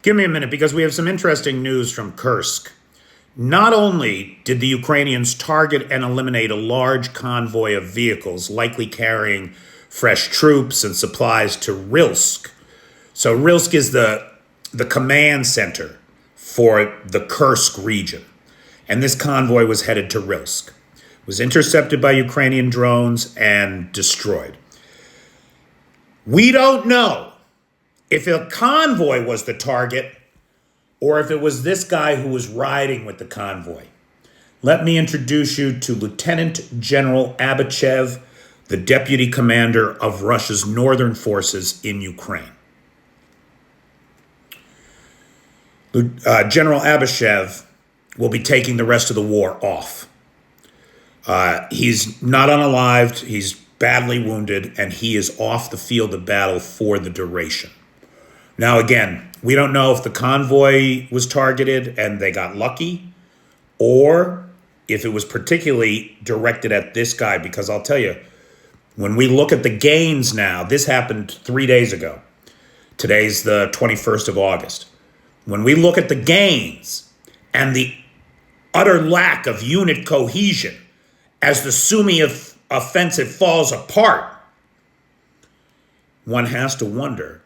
Give me a minute because we have some interesting news from Kursk. Not only did the Ukrainians target and eliminate a large convoy of vehicles, likely carrying fresh troops and supplies to Rilsk. So Rilsk is the command center for the Kursk region. And this convoy was headed to Rilsk. It was intercepted by Ukrainian drones and destroyed. We don't know if a convoy was the target or if it was this guy who was riding with the convoy. Let me introduce you to Lieutenant General Abachev, the deputy commander of Russia's northern forces in Ukraine. General Abachev will be taking the rest of the war off. He's not unalived, he's badly wounded, and he is off the field of battle for the duration. Now, again, we don't know if the convoy was targeted and they got lucky, or if it was particularly directed at this guy, because I'll tell you, when we look at the gains now, this happened 3 days ago. Today's the 21st of August. When we look at the gains and the utter lack of unit cohesion as the Sumy offensive falls apart, one has to wonder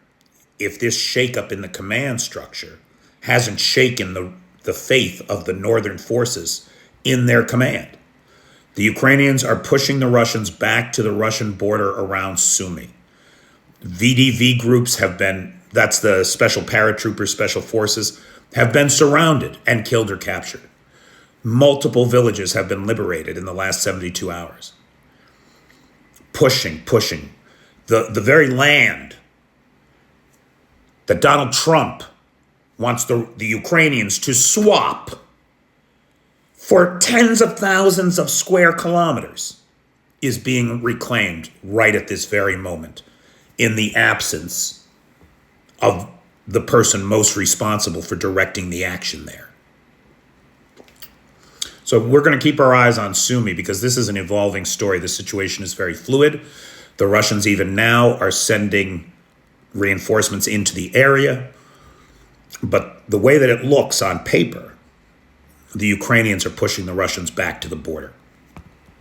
if this shakeup in the command structure hasn't shaken the faith of the northern forces in their command. The Ukrainians are pushing the Russians back to the Russian border around Sumy. VDV groups have been, that's the special paratroopers, special forces, have been surrounded and killed or captured. Multiple villages have been liberated in the last 72 hours. Pushing. The very land that Donald Trump wants the Ukrainians to swap for tens of thousands of square kilometers is being reclaimed right at this very moment in the absence of the person most responsible for directing the action there. So we're going to keep our eyes on Sumy because this is an evolving story. The situation is very fluid. The Russians even now are sending reinforcements into the area. But the way that it looks on paper, the Ukrainians are pushing the Russians back to the border.